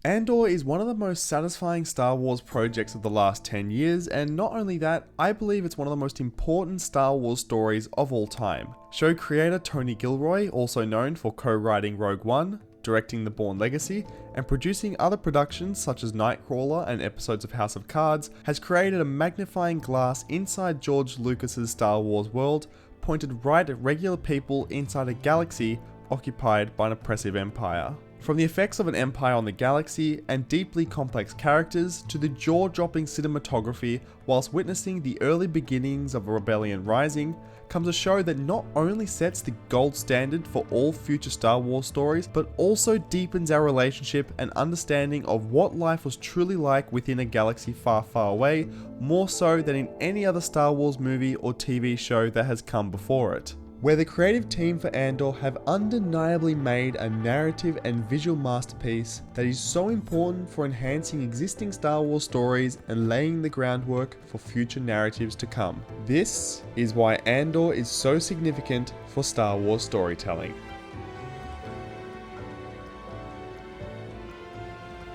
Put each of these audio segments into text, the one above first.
Andor is one of the most satisfying Star Wars projects of the last 10 years, and not only that, I believe it's one of the most important Star Wars stories of all time. Show creator Tony Gilroy, also known for co-writing Rogue One, directing The Bourne Legacy, and producing other productions such as Nightcrawler and episodes of House of Cards, has created a magnifying glass inside George Lucas's Star Wars world, pointed right at regular people inside a galaxy occupied by an oppressive empire. From the effects of an empire on the galaxy and deeply complex characters to the jaw-dropping cinematography whilst witnessing the early beginnings of a rebellion rising, comes a show that not only sets the gold standard for all future Star Wars stories, but also deepens our relationship and understanding of what life was truly like within a galaxy far, far away, more so than in any other Star Wars movie or TV show that has come before it. Where the creative team for Andor have undeniably made a narrative and visual masterpiece that is so important for enhancing existing Star Wars stories and laying the groundwork for future narratives to come. This is why Andor is so significant for Star Wars storytelling.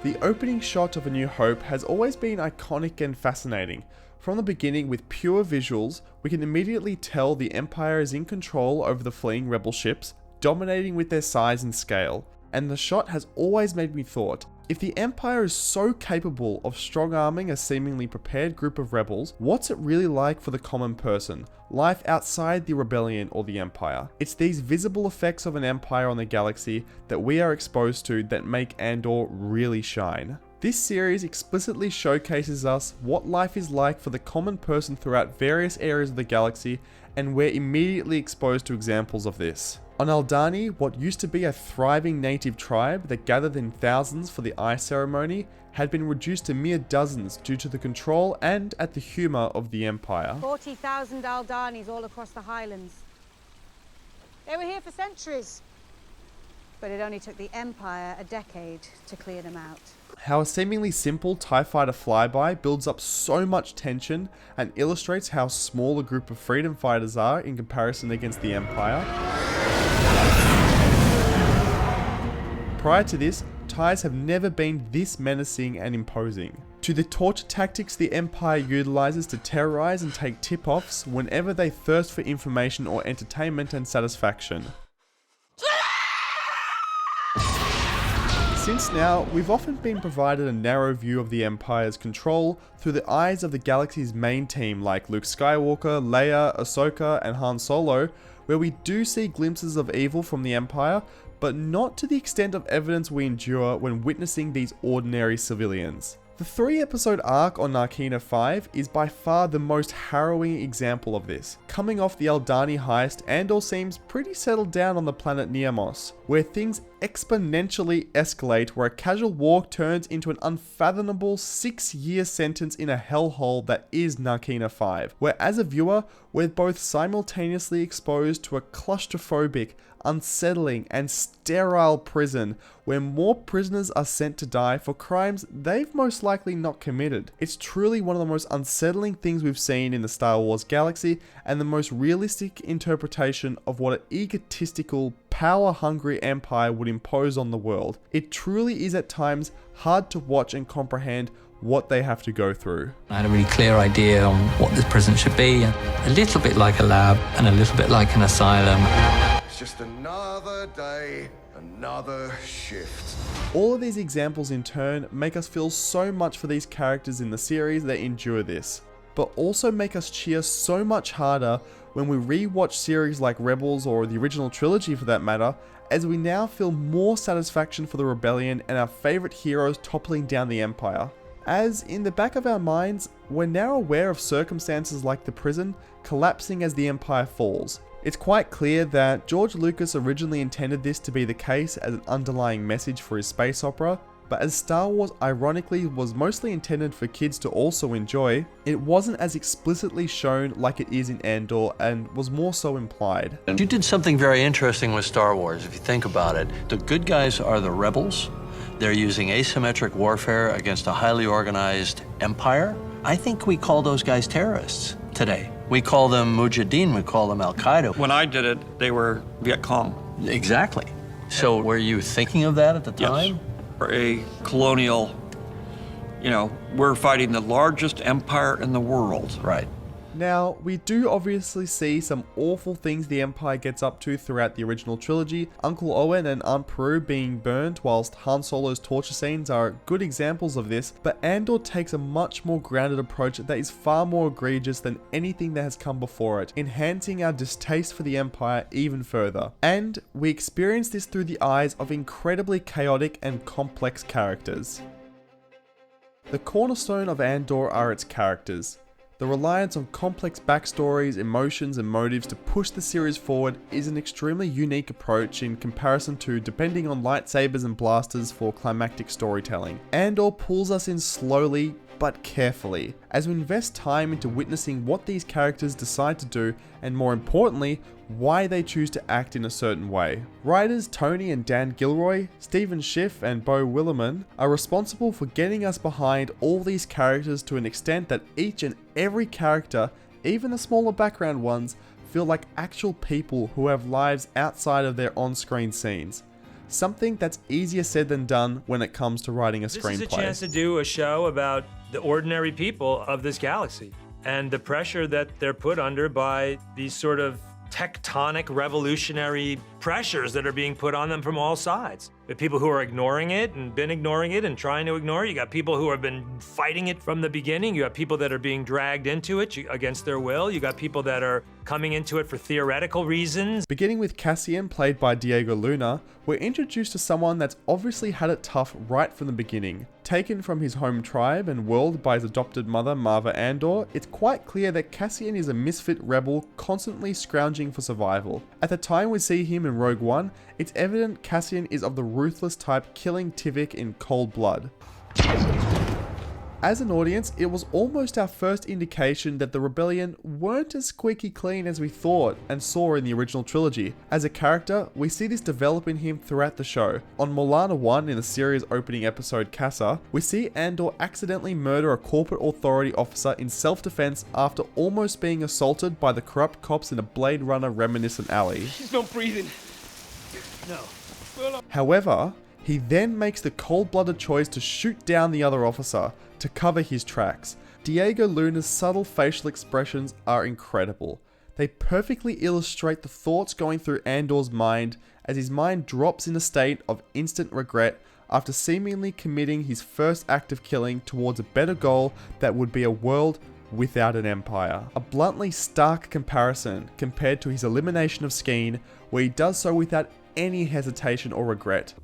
The opening shot of A New Hope has always been iconic and fascinating. From the beginning, with pure visuals, we can immediately tell the Empire is in control over the fleeing rebel ships, dominating with their size and scale. And the shot has always made me thought, if the Empire is so capable of strong-arming a seemingly prepared group of rebels, what's it really like for the common person? Life outside the rebellion or the Empire? It's these visible effects of an empire on the galaxy that we are exposed to that make Andor really shine. This series explicitly showcases us what life is like for the common person throughout various areas of the galaxy, and we're immediately exposed to examples of this. On Aldhani, what used to be a thriving native tribe that gathered in thousands for the eye ceremony had been reduced to mere dozens due to the control and at the humour of the Empire. 40,000 Aldhanis all across the Highlands. They were here for centuries, but it only took the Empire a decade to clear them out. How a seemingly simple TIE fighter flyby builds up so much tension and illustrates how small a group of freedom fighters are in comparison against the Empire. Prior to this, TIEs have never been this menacing and imposing. To the torture tactics the Empire utilizes to terrorize and take tip-offs whenever they thirst for information or entertainment and satisfaction. Since now, we've often been provided a narrow view of the Empire's control through the eyes of the galaxy's main team like Luke Skywalker, Leia, Ahsoka, and Han Solo, where we do see glimpses of evil from the Empire, but not to the extent of evidence we endure when witnessing these ordinary civilians. The 3-episode arc on Narkina 5 is by far the most harrowing example of this. Coming off the Aldhani heist, Andor seems pretty settled down on the planet Niamos, where things exponentially escalate, where a casual walk turns into an unfathomable 6-year sentence in a hellhole that is Narkina 5, where as a viewer, we're both simultaneously exposed to a claustrophobic, unsettling and sterile prison where more prisoners are sent to die for crimes they've most likely not committed. It's truly one of the most unsettling things we've seen in the Star Wars galaxy, and the most realistic interpretation of what an egotistical, power-hungry empire would impose on the world. It truly is at times hard to watch and comprehend what they have to go through. I had a really clear idea on what this prison should be, a little bit like a lab and a little bit like an asylum. It's just another day, another shift. All of these examples in turn make us feel so much for these characters in the series that endure this, but also make us cheer so much harder when we re-watch series like Rebels or the original trilogy for that matter, as we now feel more satisfaction for the rebellion and our favourite heroes toppling down the Empire. As, in the back of our minds, we're now aware of circumstances like the prison collapsing as the Empire falls. It's quite clear that George Lucas originally intended this to be the case as an underlying message for his space opera, but as Star Wars ironically was mostly intended for kids to also enjoy, it wasn't as explicitly shown like it is in Andor and was more so implied. You did something very interesting with Star Wars, if you think about it. The good guys are the rebels. They're using asymmetric warfare against a highly organized empire. I think we call those guys terrorists today. We call them Mujahideen, we call them Al-Qaeda. When I did it, they were Viet Cong. Exactly. So were you thinking of that at the time? Yes. a colonial, we're fighting the largest empire in the world. Right. Now, we do obviously see some awful things the Empire gets up to throughout the original trilogy. Uncle Owen and Aunt Peru being burned, whilst Han Solo's torture scenes are good examples of this, but Andor takes a much more grounded approach that is far more egregious than anything that has come before it, enhancing our distaste for the Empire even further. And we experience this through the eyes of incredibly chaotic and complex characters. The cornerstone of Andor are its characters. The reliance on complex backstories, emotions, and motives to push the series forward is an extremely unique approach in comparison to depending on lightsabers and blasters for climactic storytelling. Andor pulls us in slowly but carefully, as we invest time into witnessing what these characters decide to do, and more importantly, why they choose to act in a certain way. Writers Tony and Dan Gilroy, Stephen Schiff and Beau Willimon are responsible for getting us behind all these characters to an extent that each and every character, even the smaller background ones, feel like actual people who have lives outside of their on-screen scenes. Something that's easier said than done when it comes to writing a screenplay. This is a chance to do a show about the ordinary people of this galaxy and the pressure that they're put under by these sort of tectonic revolutionary pressures that are being put on them from all sides. The people who are ignoring it and been ignoring it and trying to ignore it. You got people who have been fighting it from the beginning. You have people that are being dragged into it against their will. You got people that are coming into it for theoretical reasons. Beginning with Cassian, played by Diego Luna, we're introduced to someone that's obviously had it tough right from the beginning. Taken from his home tribe and world by his adopted mother, Marva Andor, it's quite clear that Cassian is a misfit rebel constantly scrounging for survival. At the time we see him in Rogue One, it's evident Cassian is of the ruthless type, killing Tivik in cold blood. As an audience, it was almost our first indication that the rebellion weren't as squeaky clean as we thought and saw in the original trilogy. As a character, we see this develop in him throughout the show. On Molana 1 in the series opening episode Casa, we see Andor accidentally murder a corporate authority officer in self-defense after almost being assaulted by the corrupt cops in a Blade Runner reminiscent alley. He's not breathing. No. However, he then makes the cold-blooded choice to shoot down the other officer to cover his tracks. Diego Luna's subtle facial expressions are incredible. They perfectly illustrate the thoughts going through Andor's mind as his mind drops in a state of instant regret after seemingly committing his first act of killing towards a better goal that would be a world without an empire. A bluntly stark comparison compared to his elimination of Skeen, where he does so without any hesitation or regret.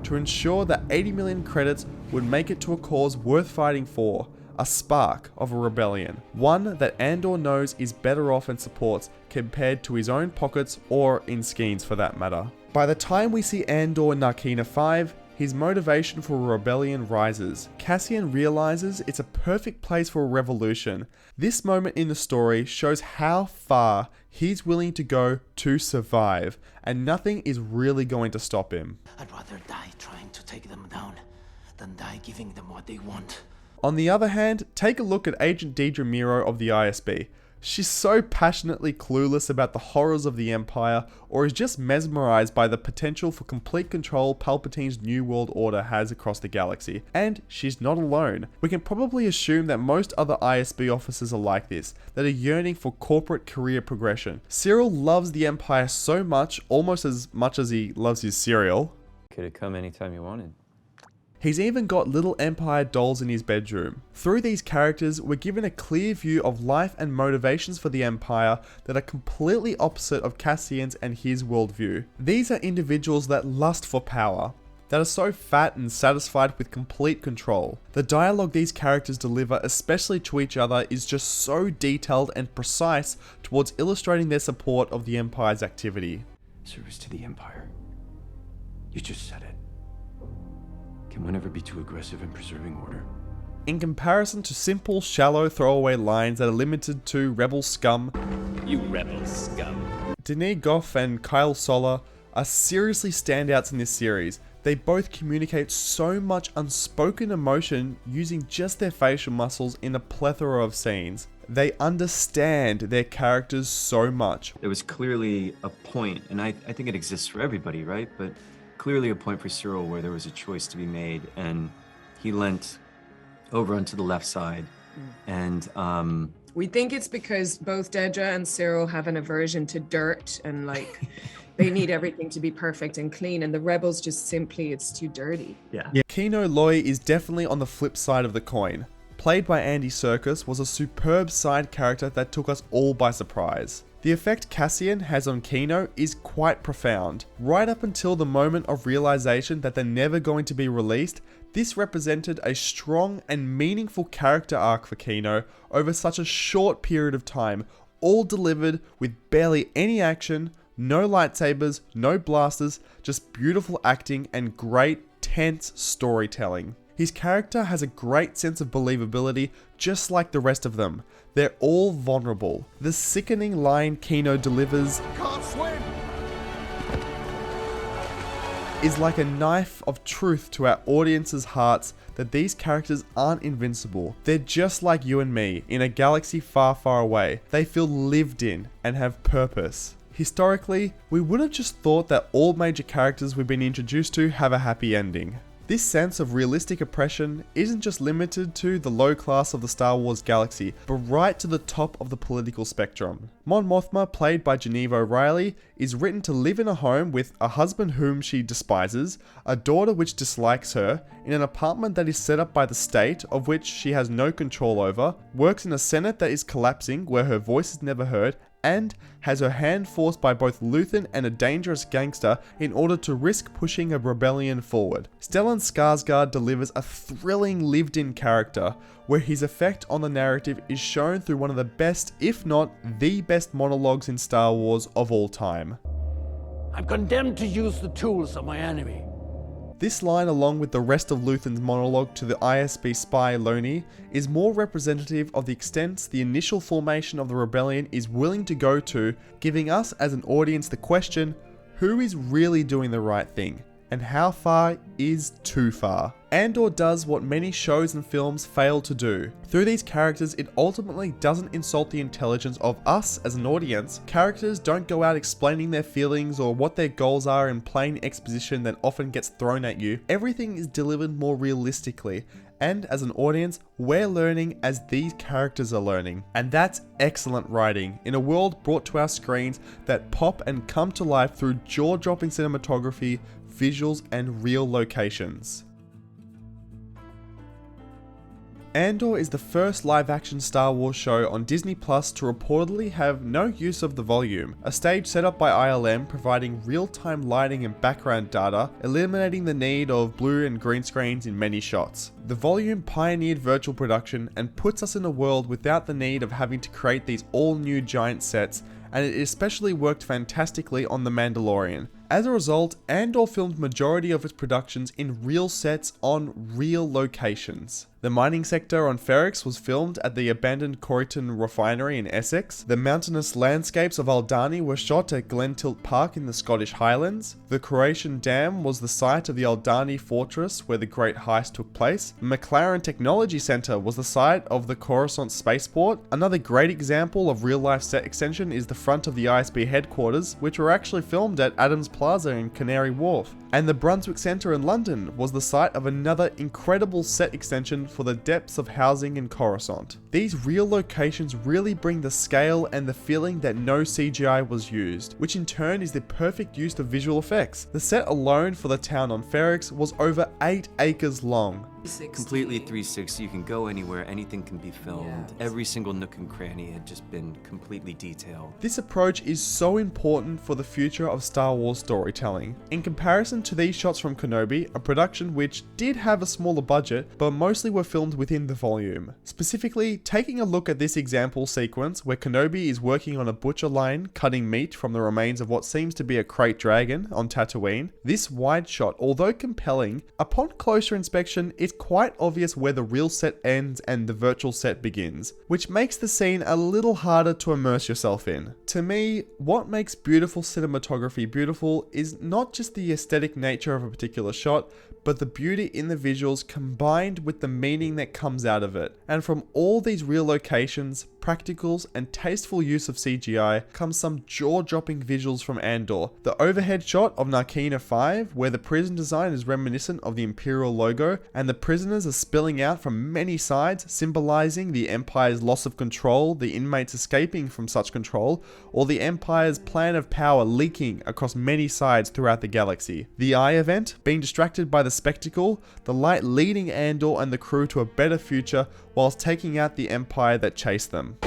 To ensure that 80 million credits would make it to a cause worth fighting for, a spark of a rebellion, one that Andor knows is better off and supports compared to his own pockets or in Skeen's for that matter. By the time we see Andor in Narkina 5, his motivation for a rebellion rises. Cassian realizes it's a perfect place for a revolution. This moment in the story shows how far he's willing to go to survive, and nothing is really going to stop him. I'd rather die trying to take them down than die giving them what they want. On the other hand, take a look at Agent Deidre Miro of the ISB. She's so passionately clueless about the horrors of the Empire, or is just mesmerized by the potential for complete control Palpatine's New World Order has across the galaxy. And she's not alone. We can probably assume that most other ISB officers are like this, that are yearning for corporate career progression. Cyril loves the Empire so much, almost as much as he loves his cereal. Could have come anytime you wanted. He's even got little Empire dolls in his bedroom. Through these characters, we're given a clear view of life and motivations for the Empire that are completely opposite of Cassian's and his worldview. These are individuals that lust for power, that are so fat and satisfied with complete control. The dialogue these characters deliver, especially to each other, is just so detailed and precise towards illustrating their support of the Empire's activity. Service to the Empire. You just said it. Can one ever be too aggressive in preserving order? In comparison to simple, shallow throwaway lines that are limited to rebel scum, You rebel scum. Denis Goff and Kyle Soller are seriously standouts in this series. They both communicate so much unspoken emotion using just their facial muscles in a plethora of scenes. They understand their characters so much. There was clearly a point, and I think it exists for everybody, right? But clearly a point for Cyril where there was a choice to be made, and he leant over onto the left side. And we think it's because both Dedra and Cyril have an aversion to dirt, and like they need everything to be perfect and clean, and the rebels just simply, it's too dirty. Yeah. Kino Loy is definitely on the flip side of the coin. Played by Andy Serkis, was a superb side character that took us all by surprise. The effect Cassian has on Kino is quite profound. Right up until the moment of realization that they're never going to be released, this represented a strong and meaningful character arc for Kino over such a short period of time, all delivered with barely any action, no lightsabers, no blasters, just beautiful acting and great, tense storytelling. His character has a great sense of believability, just like the rest of them. They're all vulnerable. The sickening line Kino delivers Can't swim! is like a knife of truth to our audience's hearts that these characters aren't invincible. They're just like you and me, in a galaxy far, far away. They feel lived in and have purpose. Historically, we would have just thought that all major characters we've been introduced to have a happy ending. This sense of realistic oppression isn't just limited to the low class of the Star Wars galaxy, but right to the top of the political spectrum. Mon Mothma, played by Geneva O'Reilly, is written to live in a home with a husband whom she despises, a daughter which dislikes her, in an apartment that is set up by the state, of which she has no control over, works in a senate that is collapsing, where her voice is never heard, and has her hand forced by both Luthen and a dangerous gangster in order to risk pushing a rebellion forward. Stellan Skarsgård delivers a thrilling lived-in character, where his effect on the narrative is shown through one of the best, if not the best monologues in Star Wars of all time. I'm condemned to use the tools of my enemy. This line, along with the rest of Luthen's monologue to the ISB spy Loni, is more representative of the extent the initial formation of the rebellion is willing to go to, giving us as an audience the question, who is really doing the right thing? And how far is too far? Andor does what many shows and films fail to do. Through these characters, it ultimately doesn't insult the intelligence of us as an audience. Characters don't go out explaining their feelings or what their goals are in plain exposition that often gets thrown at you. Everything is delivered more realistically. And as an audience, we're learning as these characters are learning. And that's excellent writing in a world brought to our screens that pop and come to life through jaw-dropping cinematography, visuals, and real locations. Andor is the first live-action Star Wars show on Disney Plus to reportedly have no use of the volume, a stage set up by ILM providing real-time lighting and background data, eliminating the need of blue and green screens in many shots. The volume pioneered virtual production and puts us in a world without the need of having to create these all-new giant sets, and it especially worked fantastically on The Mandalorian. As a result, Andor filmed majority of its productions in real sets on real locations. The mining sector on Ferrix was filmed at the abandoned Corryton refinery in Essex. The mountainous landscapes of Aldhani were shot at Glentilt Park in the Scottish Highlands. The Croatian Dam was the site of the Aldhani fortress where the Great Heist took place. McLaren Technology Centre was the site of the Coruscant spaceport. Another great example of real-life set extension is the front of the ISB headquarters, which were actually filmed at Adams Plaza in Canary Wharf. And the Brunswick Centre in London was the site of another incredible set extension for the depths of housing in Coruscant. These real locations really bring the scale and the feeling that no CGI was used, which in turn is the perfect use of visual effects. The set alone for the town on Ferrix was over 8 acres long. Completely 360, you can go anywhere, anything can be filmed. Yeah. Every single nook and cranny had just been completely detailed. This approach is so important for the future of Star Wars storytelling. In comparison to these shots from Kenobi, a production which did have a smaller budget, but mostly were filmed within the volume. Specifically, taking a look at this example sequence where Kenobi is working on a butcher line cutting meat from the remains of what seems to be a crate dragon on Tatooine, this wide shot, although compelling, upon closer inspection, it's quite obvious where the real set ends and the virtual set begins, which makes the scene a little harder to immerse yourself in. To me, what makes beautiful cinematography beautiful is not just the aesthetic nature of a particular shot, but the beauty in the visuals combined with the meaning that comes out of it. And from all these real locations, practicals, and tasteful use of CGI comes some jaw-dropping visuals from Andor. The overhead shot of Narkina 5, where the prison design is reminiscent of the Imperial logo, and the prisoners are spilling out from many sides, symbolizing the Empire's loss of control, the inmates escaping from such control, or the Empire's plan of power leaking across many sides throughout the galaxy. The Eye event, being distracted by the spectacle, the light leading Andor and the crew to a better future whilst taking out the Empire that chased them.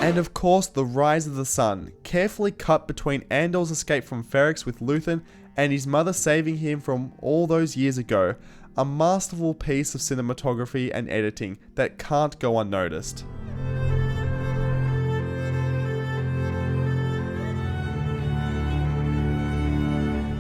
And of course, the rise of the sun, carefully cut between Andor's escape from Ferrix with Luthen and his mother saving him from all those years ago. A masterful piece of cinematography and editing that can't go unnoticed.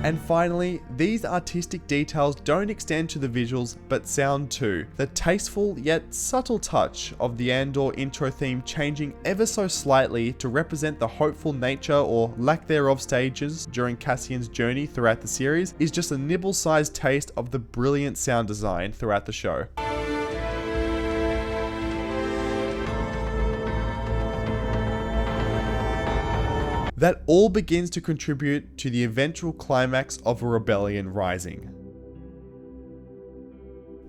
And finally, these artistic details don't extend to the visuals, but sound too. The tasteful yet subtle touch of the Andor intro theme changing ever so slightly to represent the hopeful nature or lack thereof stages during Cassian's journey throughout the series is just a nibble-sized taste of the brilliant sound design throughout the show. That all begins to contribute to the eventual climax of a rebellion rising.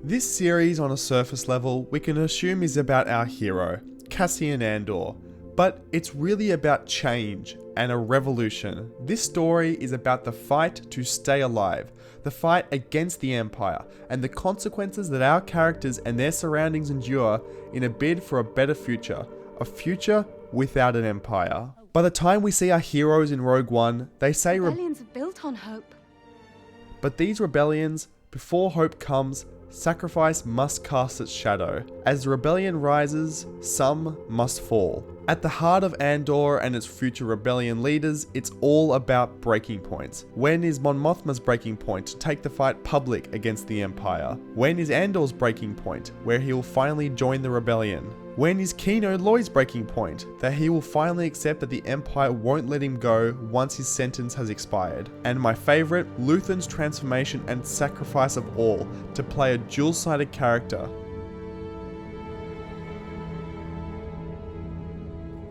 This series on a surface level we can assume is about our hero, Cassian Andor, but it's really about change and a revolution. This story is about the fight to stay alive, the fight against the Empire, and the consequences that our characters and their surroundings endure in a bid for a better future, a future without an Empire. By the time we see our heroes in Rogue One, they say rebellions are built on hope. But these rebellions, before hope comes, sacrifice must cast its shadow. As the rebellion rises, some must fall. At the heart of Andor and its future rebellion leaders, it's all about breaking points. When is Mon Mothma's breaking point to take the fight public against the Empire? When is Andor's breaking point, where he will finally join the rebellion? When is Kino Loy's breaking point, that he will finally accept that the Empire won't let him go once his sentence has expired? And my favourite, Luthen's transformation and sacrifice of all to play a dual-sided character.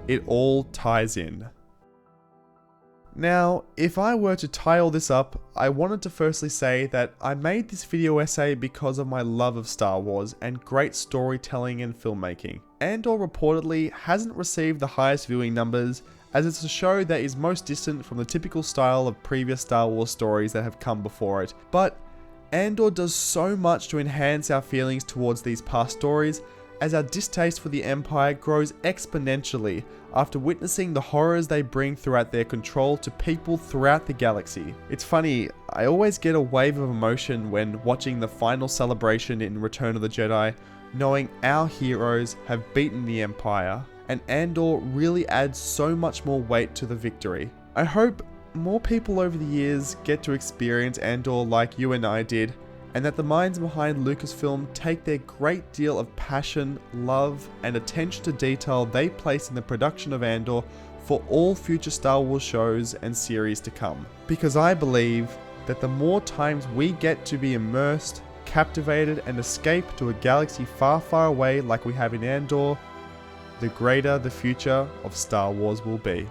It all ties in. Now, if I were to tie all this up, I wanted to firstly say that I made this video essay because of my love of Star Wars and great storytelling and filmmaking. Andor reportedly hasn't received the highest viewing numbers, as it's a show that is most distant from the typical style of previous Star Wars stories that have come before it. But Andor does so much to enhance our feelings towards these past stories, as our distaste for the Empire grows exponentially after witnessing the horrors they bring throughout their control to people throughout the galaxy. It's funny, I always get a wave of emotion when watching the final celebration in Return of the Jedi, knowing our heroes have beaten the Empire, and Andor really adds so much more weight to the victory. I hope more people over the years get to experience Andor like you and I did, and that the minds behind Lucasfilm take their great deal of passion, love, and attention to detail they place in the production of Andor for all future Star Wars shows and series to come. Because I believe that the more times we get to be immersed, captivated, and escape to a galaxy far, far away like we have in Andor, the greater the future of Star Wars will be.